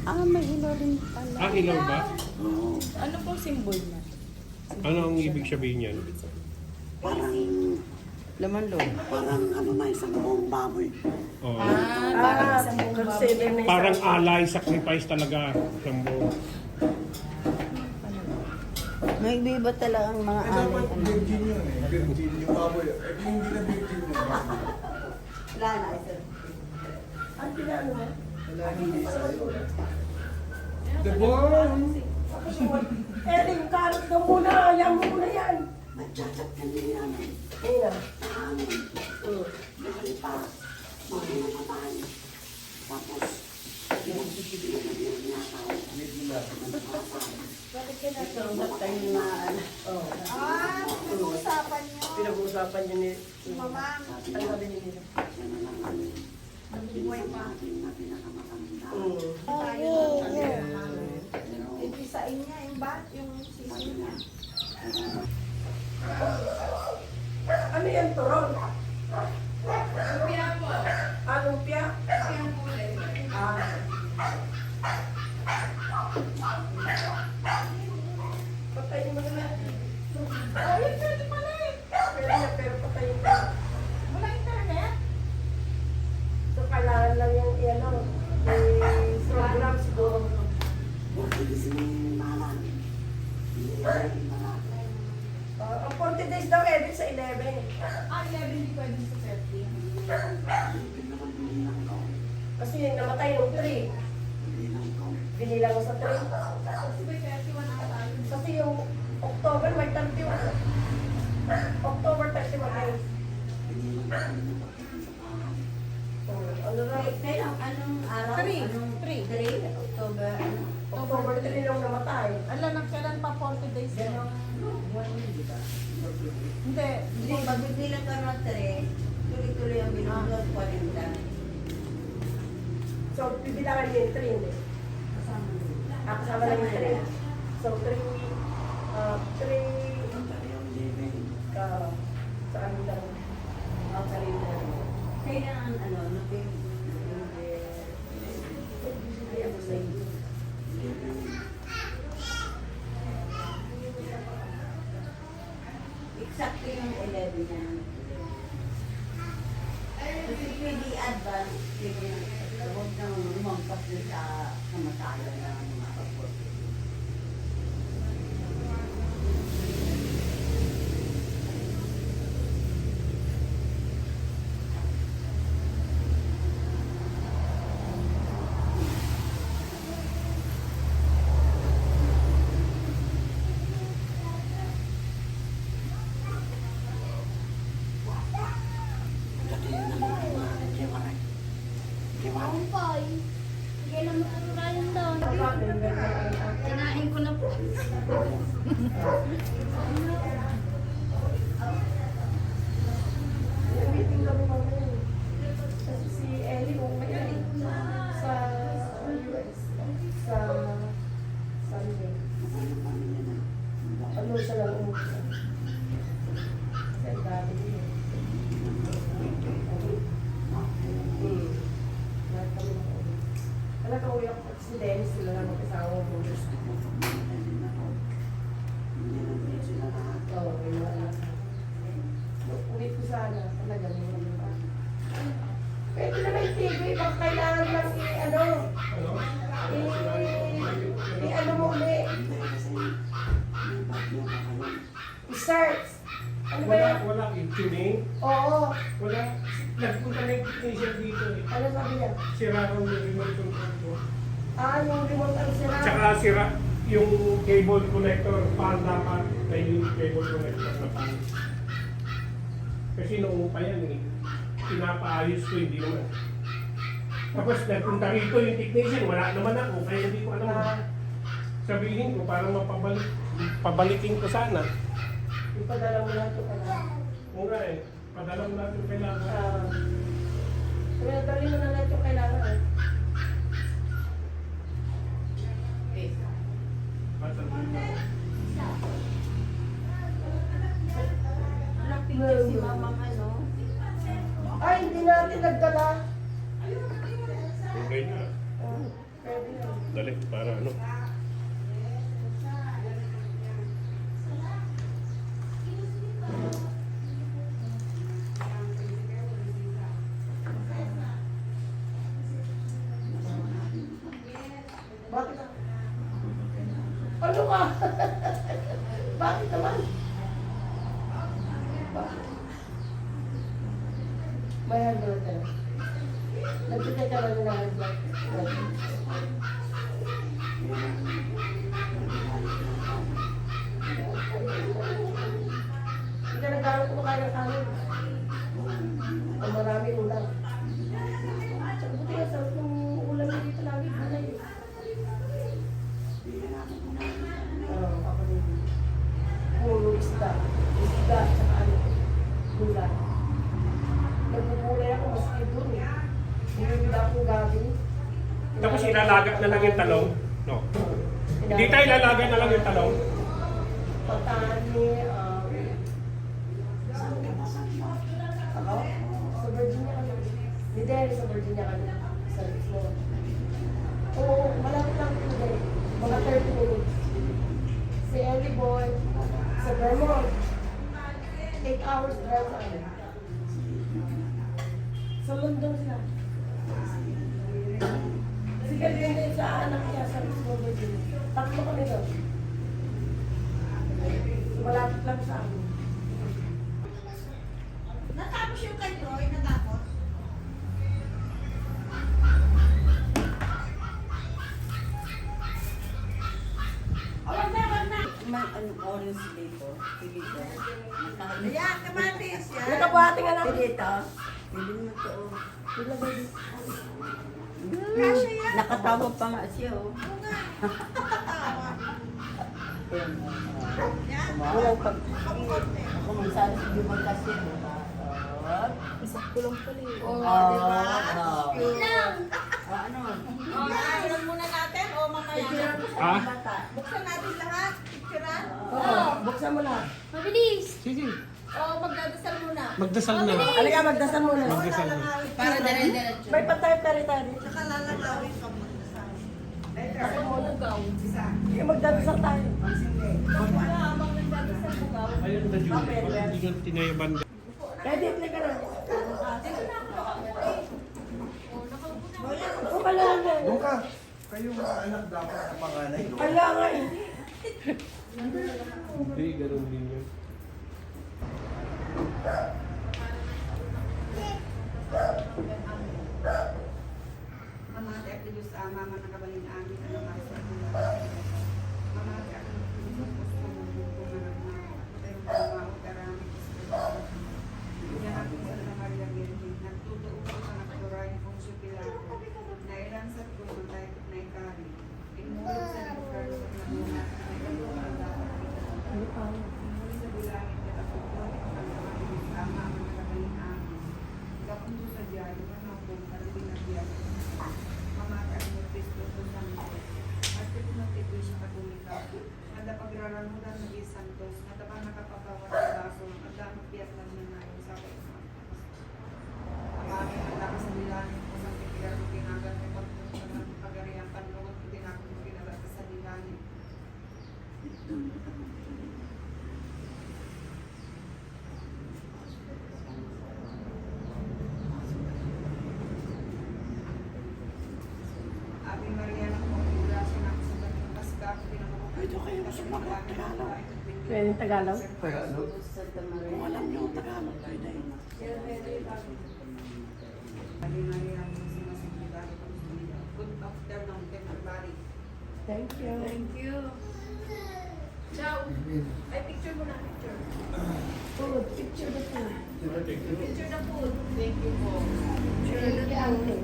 May ilaw rin pala. Ilaw ba? Oo. Ano pong symbol niya? Ano ang ibig sabihin niyan? Parang, Laman loob. parang ano na, isang buong baboy. Oh. Parang isang buong baboy. Parang alay, sacrifice talaga. Isang buong. May iba talaga ang mga Dapat alay. virgin yun eh. Virgin yung baboy. Eh kung hindi na virgin yung baboy. Wala na ito. Ang pinano mo? Wala hindi sa'yo. The bomb! Eling, karot ka muna. Ayaw mo muna yan. Nagchat-chat kami yan eh. Ayun. Nahamin. Nakalipas. Mga namatay. Tapos, binagbibilang niya ako. Bakit ka nagkaroon tayo na ano? Pinag-uusapan niyo. Pinag-uusapan niyo ni Mama. Ano sabi niyo nila? Siya na lang ang Nabubuhay pa. ating na pinakamatanda. Ipisain niya yung bat, yung sisi niya. Ano yan, turon? Lumpia po. Lumpia? Lumpia po. Patayin mo na. Ay, pwede pala eh. Pwede na, pero patayin mo. Wala internet? So, kailangan lang yung ano, program siguro. Huwag gigising malam. Hindi na Ang 40 days daw, edit sa 11. 11 hindi pwede sa 30. Binilang ko. Kasi namatay yung 3. Binilang ko. Binilang mo sa 3. Kasi may 31 na tayo. Kasi yung October may 31. October 31 days. Binilang ko. Sa bahay. Ano na? Kailan? Anong araw? Three. Anong Three. 3? October, ano? October 3 lang namatay. Alam na kailan pa 40 days yun? Ganong buwan yun, di ba? Hindi. Hindi, pag bibilang ka ng 3, tuloy-tuloy ang binunod, 40. So, bibilangan niyo yung 3, hindi? Kasama nyo. Kasama lang yung 3. So, 3, Ang parehong living. saan lang? Kalender. Kailangan, ano, Ayan, same. exactly yung 11 niya. Kasi pwede advance, pwede huwag nang lumampas din sa kamatayan ng mga kapot. Lagi na naman ang mga kiwaray. Kiwaray. Kinain ko na po. Meeting kami mamaya. Kasi si Ellie umuwi sa US. Sa Sunday. Ano siya lang umuwi. Kasi ang dami niya. Lahat kami nakauwi. Talaga uwi ako kasi si Dennis sila lang mag-asawa mo. Oo, may mga anak. Ulit ko sana. Talaga, may mga anak. Pwede na may TV. Baka kailangan lang i-ano mo ulit. I-search. Ano ba yan? Wala tuning. Oo. Wala. Nagpunta na yung technician dito eh. Ano sabi niya? Sira raw yung remote control ko. Yung remote ang sira. Tsaka sira yung cable connector. Paano dapat na yung cable connector na pan. Kasi noong pa yan eh. Pinapaayos ko, hindi naman. Tapos nagpunta rito yung technician, wala naman ako, kaya hindi ko alam. Sabihin ko, parang pabalikin ko sana. Ipadala mo lang ito pala. Oo nga eh, padala mo natin kailangan. Dali mo na lang ito kailangan. Basta mo yun. Walang picture si mamang ano. Ay, hindi natin nagdala. Okay na. Pwede na. Dali, para ano. Bakit? Ano ka? Bakit naman? Bakit? May hard blood ka na. Nagkita ka lang ng hard blood. Hindi ka nagkaroon ko kaya ng kanin. Ang marami ulam. Tsaka buti nga sarap ng ulam na dito lagi. Gulay eh. Oo, ako din. Puro isda. Isda, tsaka ano, gulay. Nagpupulay ako maski doon eh. Bumibila akong gabi. Tapos ilalaga na lang yung talong. No. Hindi tayo ilalaga na lang yung talong. Patani, ako? Sa Virginia kami. Hindi dahil sa Virginia kami. Sa Richmond. Oo, malapit lang ito dahil. Mga 30 minutes. Si Ellie Boy, sa Vermont. 8 hours drive sa amin. Sa London sila. Si Gabriel din sa anak niya sa Richmond, Virginia. Tatlo kami doon. Malapit lang sa amin. Natapos yung kay Troy, natapos. May ano, orange dito. Dito. Ayan, kamatis yan. Nakabuhati nga lang. Dito. Hindi mo ito. Kasya yan. Nakatawa pa nga siya, oh. Yan. Walang pag... Pagkonti. Ako magsabi sa ibang kasi, diba? Isang kulong pala eh. Oo, diba? Yun lang. Ano? Picturean muna natin o mamaya na. Ha? Buksan natin lahat. Picturean. Oo, buksan mo lahat. Mabilis. Sige. O magdadasal muna. Magdasal na. Halika, magdasal muna. Magdasal na. Para dire-diretso. May pantay-tari-tari. Saka lalangawin ka magdasal. Ako muna. Bugaw. Sige, magdadasal tayo. Wala, habang nagdadasal bugaw. Ayun na, Julie. Parang hindi nyo tinayaban. Ready, play ka na. Nakaupo na. Upo ka lang. Doon ka. Kayo mga anak dapat ang panganay. No? Kaya nga eh. Hindi, ganun din yun. Mama ate ako Diyos mama nakabalin amin ano masa mama ate ako Diyos ko pero mama utarami yan ako sa Maria Virgin nagtutuo ko sa nakaturahin kong supila ko na ilan sa ko ng tayo na ikari inulog sa lugar sa nabunga na ilan ang dapat inulog sa bilangin na ako ko ang mama nakabalin amin kapag sa diyario ano ko para binagyan mamakaan mo Kristo sa Santo. At pinunotik ko siya katulika. Nada pagraramudan ng Diyos Santos. Nada pa nakapapawat sa baso. Nada magpiat lang niya na yung sa kayo. Amami ang lakas sa bilangin ko sa pipiyar ko tinagal may pagpunta ng pagariang panlungot ko tinakot ko pinagat sa bilangin. Ave Maria ng Panginoon, sinako sa Bantang Paska, ako pinamukha. Pwede kayo sumagot Tagalog. Pwede Tagalog? Tagalog. Santa Maria. Kung alam nyo Tagalog, pwede. Ave Maria, ang sinasabihan ko sa Panginoon. Good afternoon, everybody. Thank you. Thank you. Ciao. Ay, picture muna, picture. Food, picture the food. Picture the food. Thank you po. Picture the food.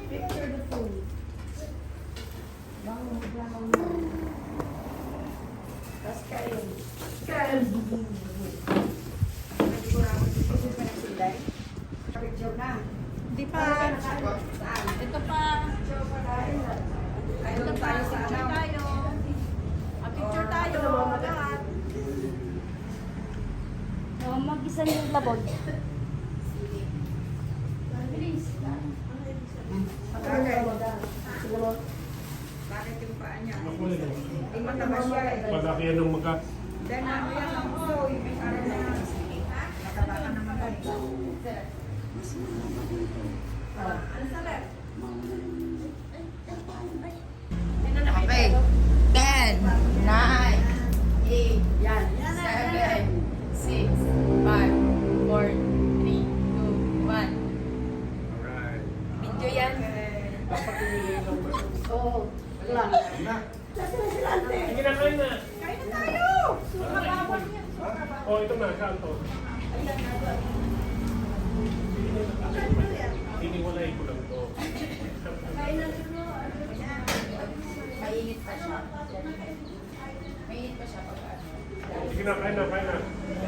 Picture the food. Bango, bango. Tapos kain. Kain. Picture na. Di pa. Ito pa. Ito pa. Picture tayo. Picture tayo. Lahat. Mag-isa yung labog. Bilis. Okay. Siguro. Bakit yung paa niya? Ako rin. Hindi mataba siya eh. Palaki yan ng magat. Then ano yan, ang uso, yung parang na mataba ka naman eh. Mas mahaba dito. Ano sa left? Okay. 10, 9, 8, 7, 6, 5, 4, 3, 2, 1. Alright. Video yan. Dapat yung lang ba? Oo. Wala. Sige na, kain na. Kain na tayo! Sumabawal yan. Oh, ito na, kanto. Hiniwalay ko lang to. Mainit pa siya. Mainit pa siya pag ano. Sige na, kain na, kain na.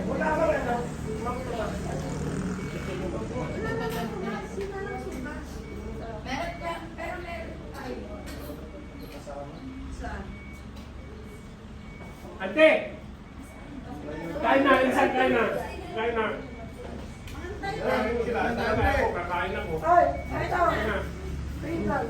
Wala ka rin, no? Meron ka, pero meron tayo. Saan? Ate! Kain na, insan, kain na. Kain na. Kain sila, kain na ako, kakain ako. Ay, ito. Kain na. Wait lang.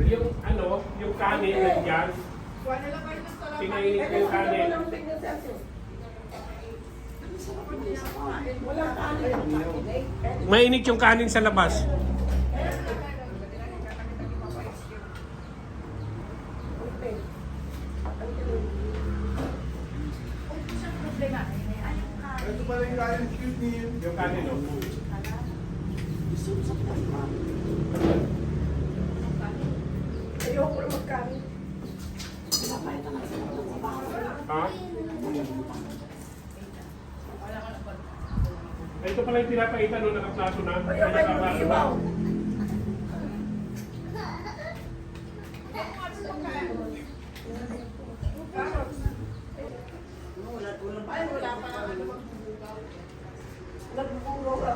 Yung ano, yung kanin nandiyan. Kuha na lang kayo ng sarap. Pinainit ko yung kanin. Walang tignan sa asin. Walang kanin. Mainit yung kanin sa labas. Okay. Ito pala yung kain cute niyo. Yung kanin, no? Ayoko na magkanin. Ha? Ito pala yung pinapaitan nung nakaplato na. Ayoko na mag-ibaw. Ay, wala pa naman magbubugaw. Nagbubugaw ka.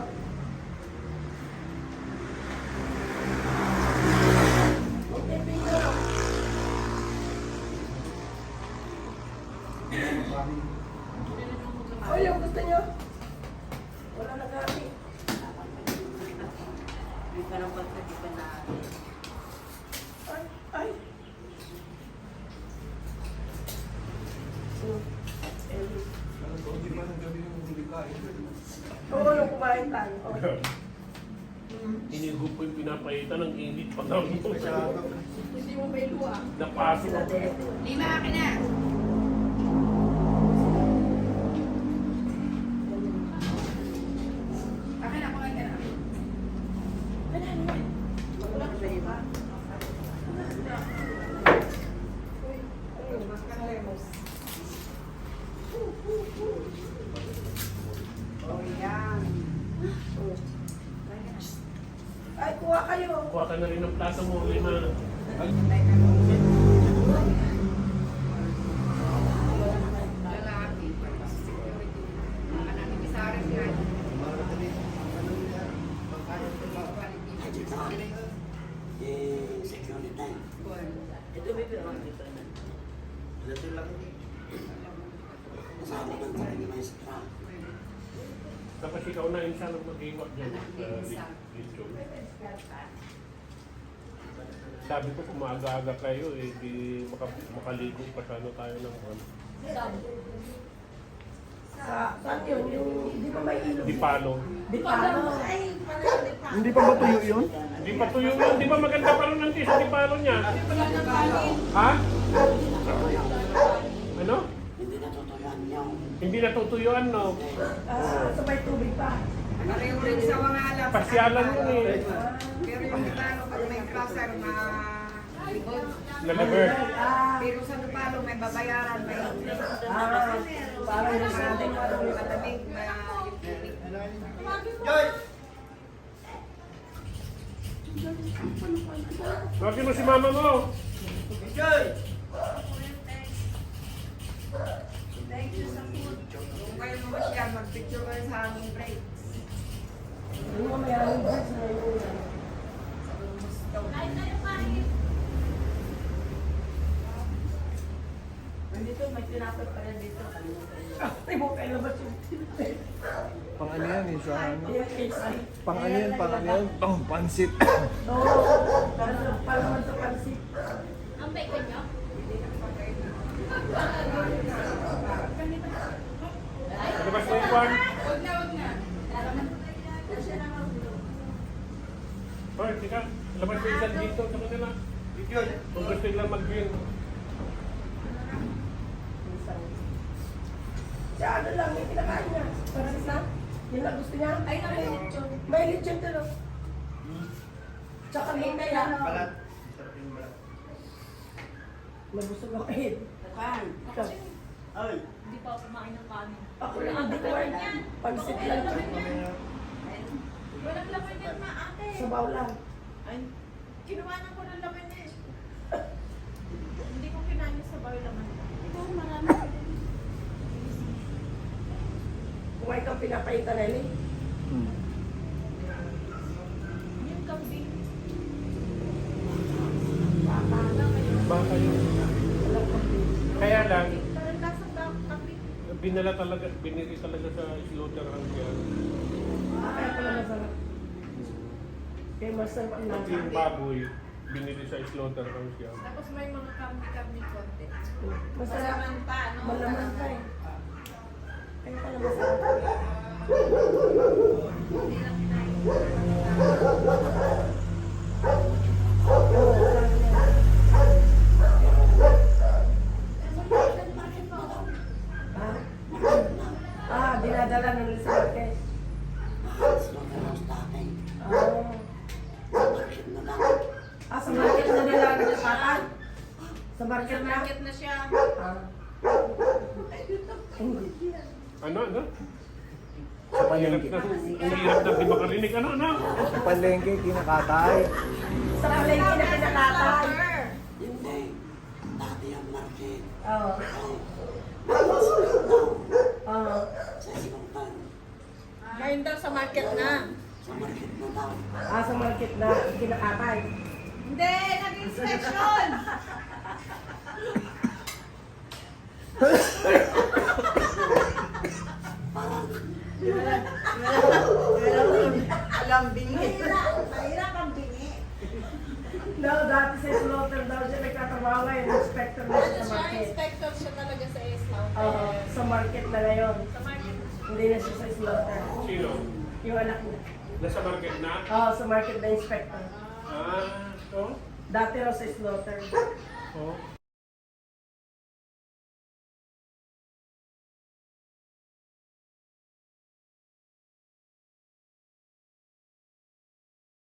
Okay, video. O, yung gusto nyo? Wala na kami. Hindi ka nang pagkatipan na. Ay, ay. Ano to? Hindi man ang gabi yung huli kain. Oo, nung kumain tayo. Okay. Hinigup ko yung pinapaitan ng init pa lang. Hindi mo may luha. Napasok ako. Lima akin na. Akin na, kumain ka na. Ayun, mas kalemos. Oh, yan. Ay, kuha kayo. Kuha ka na rin ng plato mo, lima. Lalaki. Mga nanibisaris yan. Security. Ito may pinakita na. Kasama ng tayo maestra. Tapos ikaw na insan ang mag-iwag dyan sa YouTube. Sabi ko kung maaga-aga kayo, eh, di makaligo pa sana tayo ng ano. Saan yun? Yung di ba may ilog? Di palo. Di pa ano? Hindi pa ba tuyo yun? Di pa tuyo yun. Di ba maganda pa rin ang tis? Di palo niya. Ha? Ano? Hindi natutuyuan niyo. Hindi natutuyuan, no? Sa may tubig pa. Pareho rin sa mga alam. Pasyalan yun eh. Pero yung Dupalo, pag may cluster, likod. Lalabert. Pero sa Dupalo, may babayaran, may Parang yung sa ating malamig, may Bakit mo si mama mo? kung kayo mamasyal, mag-picture kayo sa aming break. Yung mga mayaming birds na yun. Nandito, may tinapot pa rin dito. Ay, mo kayo labas yung Pang ano yan eh, sa ano. Yung KSI. Pang ano yan, pang ano yan, pang pansit. Oo. Palaman sa pansit. Ang bacon nyo? Labas mo yung kwan. Huwag na. Hoy, tika. Labas mo yung dito sa kanila. Kung gusto nila mag-win. Si ano lang, may kinakain niya. Pansit na. Yun lang gusto niya. Ay, na may lechon. May lechon din, oh. Tsaka may kaya. Nabusog ako eh. Kan. Ay. Hindi pa ako kumain ng kanin. Ako lang ang dikuan. Pansit lang. Walang laman yan, ma, ate. Sabaw lang. Ay, kinuhanan ko ng laman eh. Hindi ko kinain sa bayo laman. Ito, marami. Kumain kang pinapaitan na yun. Yung kambing. Baka yun. Kaya lang, Parang lasang kambing. binili talaga sa slaughterhouse yan. Kaya pala masarap. Kaya masarap ang Pati yung lasa. baboy, binili sa slaughterhouse yan. Tapos may mga kambing konti. Masarap. Malaman pa, no? Malaman pa eh. Kaya pala masarap. Dinadala ng sa market. Slaughterhouse dati. Ah. Market na lang. Sa market na nila ng tatay? Sa market Sa na? market na siya. Ah. Ano? Sa palengke. Ang hirap na di makarinig. Ano? Sa palengke, kinakatay. Sa palengke na pinakatay. Hindi. Dati ang market. Oo. Oo. Sa Silongtan. Ngayon daw sa market na. Sa market na lang. Sa market na kinakatay. Hindi, nag-inspection! Alam bingi. Mahirap ang bingi. No, dati sa slaughter daw siya nagtatrabaho ngayon. Inspector na siya sa market. Inspector siya talaga sa Islam. Sa market na ngayon. Sa market. Hindi na siya sa slaughter. Sino? Yung anak niya. Nasa market na? Sa market na inspector. So? Dati raw sa slaughter. Oh.